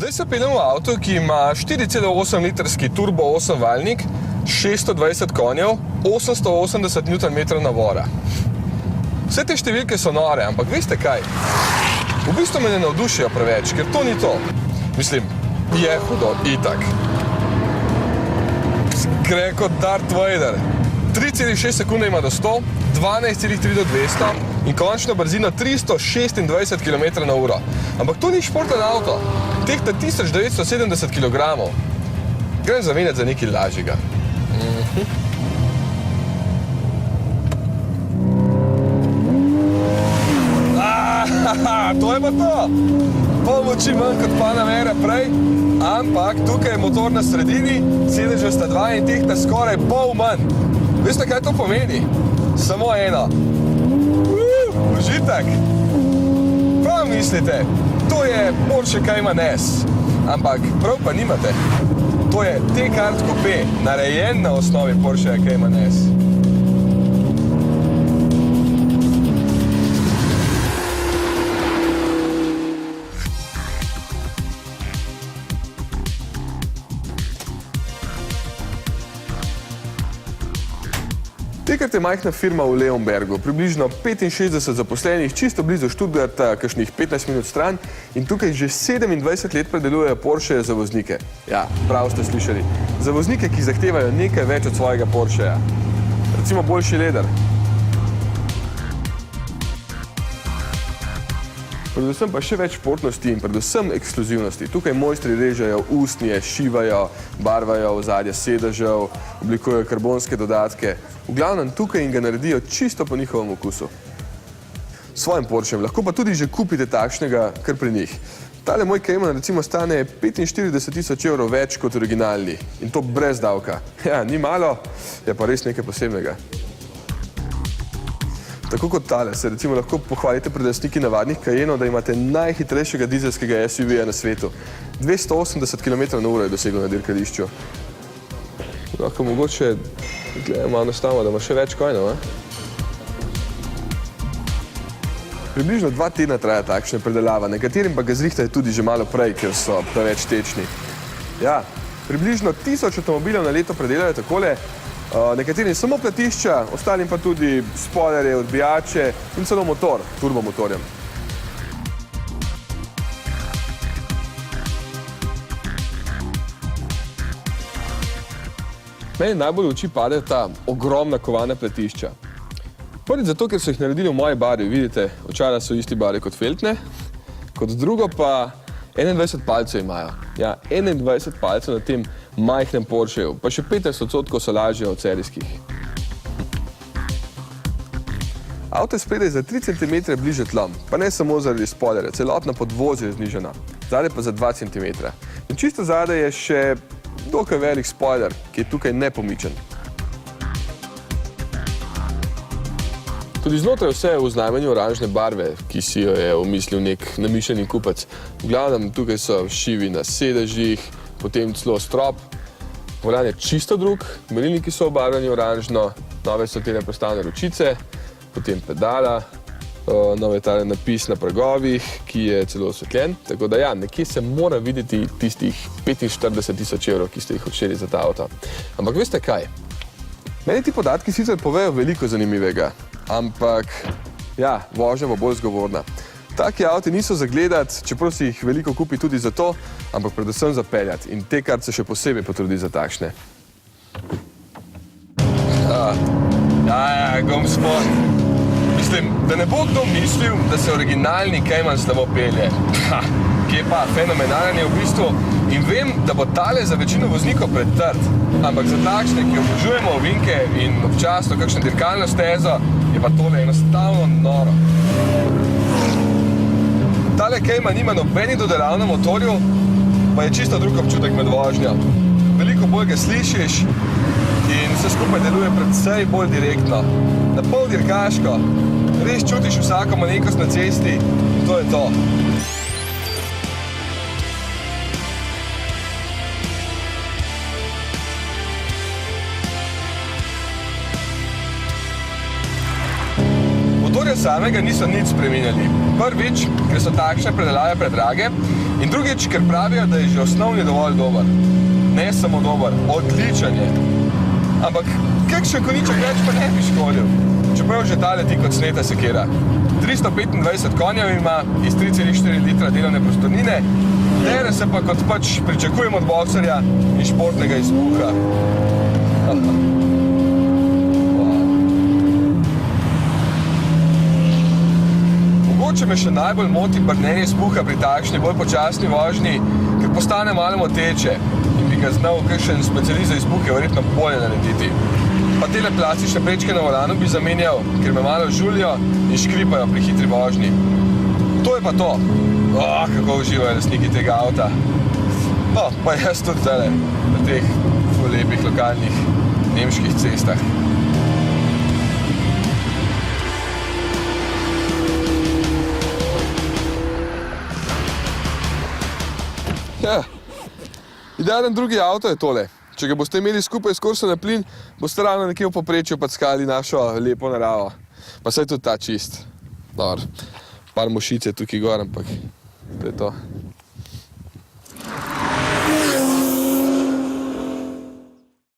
Zdaj se peljem v avto, ki ima 4,8 litrski turbo 8-valjnik, 620 konjev, 880 Nm navora. Vse te številke so nore, ampak veste kaj? V bistvu me ne navdušijo preveč, ker to ni to. Mislim, je hudo, itak. Gre kot Darth Vader. 3,6 sekunde ima do 100, 12,3 do 200 in končno brzino 326 km/h. Ampak to ni športen avto. Tehta 1970 kg. Grem zamenjati za nekaj lažjega. To je pa to. Pol moči manj kot Panamera prej, ampak tukaj je motor na sredini, sedeža sta dva in tehta skoraj pol manj. Veste, kaj to pomeni? Samo eno. Užitek. Prav mislite, to je Porsche Cayman S, ampak prav pa nimate. To je T-Kart Coupé, narejen na osnovi Porsche Cayman S. T-Kart je majhna firma v Leonbergu, približno 65 zaposlenih, čisto blizu Stuttgarta, kakšnih 15 minut stran in tukaj že 27 let predelujejo Porsche za voznike. Ja, prav ste slišali. Za voznike, ki zahtevajo nekaj več od svojega Porscheja. Recimo boljši leder. Predvsem pa še več športnosti in predvsem ekskluzivnosti. Tukaj mojstri režejo usnje, šivajo, barvajo ozadje sedežev, oblikujejo karbonske dodatke. V glavnem tukaj in ga naredijo čisto po njihovem okusu. S svojim Porschem lahko pa tudi že kupite takšnega, kar pri njih. Tale moj Cayman recimo stane 45 000 evrov več kot originalni in to brez davka. Ja, ni malo, je pa res nekaj posebnega. Tako kot tale se recimo lahko pohvalite pred lastniki navadnih Cayenov, da imate najhitrejšega dizelskega SUV-ja na svetu. 280 km/h je dosegel na dirkališču. Lahko mogoče gledamo enostavno, da ima še več konjev. Približno 2 tedna traja takšna predelava, nekaterim pa ga zrihtajo tudi že malo prej, ker so preveč tečni. Ja, približno 1000 avtomobilov na leto predelajo takole, nekaterim samo platišča, ostalim pa tudi spoilerje, odbijače in celo motor, turbomotorjem. Meni najbolj v oči padejo ta ogromna kovana platišča. Prvič zato, ker so jih naredili v moji barvi, vidite, očala so isti barvi kot feltne, kot drugo pa 21 palcev imajo. Ja, 21 palcev na tem majhnem Porscheju, pa še 15% so lažje od serijskih. Avto je spredaj za 3 cm bliže tlom, pa ne samo zaradi spoilerja, celotna podvozje je znižena, zadaj pa za 2 cm. In čisto zadaj je še dokaj velik spoiler, ki je tukaj nepomičen. Tudi znotraj vse je v znamenju oranžne barve, ki si jo je omislil nek namišljeni kupec. V glavnem tukaj so šivi na sedežih, potem celo strop. Volan je čisto drug, merilniki so obarvani oranžno, nove so tele postavne ročice, potem pedala, nov je tale napis na pragovih, ki je celo osvetljen. Tako da ja, nekje se mora videti tistih 45 000 evrov, ki ste jih odšteli za ta avto. Ampak veste kaj? Meni ti podatki sicer povejo veliko zanimivega, ampak ja, vožnja bo bolj zgovorna. Taki avti niso za gledati, čeprav si jih veliko kupi tudi za to, ampak predvsem za peljati in T-Kart se še posebej potrudi za takšne. Ja, gom spod. Mislim, da ne bo kdo mislil, da se originalni Cayman slabo pelje. Ki je pa fenomenalen je v bistvu in vem, da bo tale za večino voznikov pretrd, ampak za takšne, ki obožujemo ovinke in občasno kakšno dirkalno stezo, je pa tole enostavno noro. Tale Cayman nima nobenih dodelav na motorju, pa je čisto drug občutek med vožnjo. Veliko bolj ga slišiš in vse skupaj deluje predvsej bolj direktno. Na pol dirkaško, res čutiš vsako malenkost na cesti in to je to. Motorja samega niso nič spremenjali. Prvič, ker so takšne predelave predrage in Drugič, ker pravijo, da je že osnovni dovolj dober. Ne samo dober, odličen je. Ampak kakšen koniček več pa ne bi škodil. Čeprav že ta leti kot sneta sekera. 325 konjev ima iz 3,4 litra delovne prostornine, dere se pa kot pač pričakujem od bokserja in športnega izpuha. Mogoče me še najbolj moti brnenje izpuha pri takšni bolj počasni vožnji, ker postane malo moteče in bi ga znal kakšen specialist za izpuhe verjetno bolje narediti. Pa tele plastične prečke na volanu bi zamenjal, ker me malo žulijo in škripajo pri hitri vožnji. To je pa to. Kako uživajo lastniki tega avta. No, pa jaz tudi zdaj na teh lepih lokalnih nemških cestah. Ja, idealen drugi avto je tole. Če ga boste imeli skupaj s Corso na plin, boste ravno nekje v povprečju packali našo lepo naravo. Pa saj tudi ta čist. Dobro, par mušice tukaj gor, ampak to je to.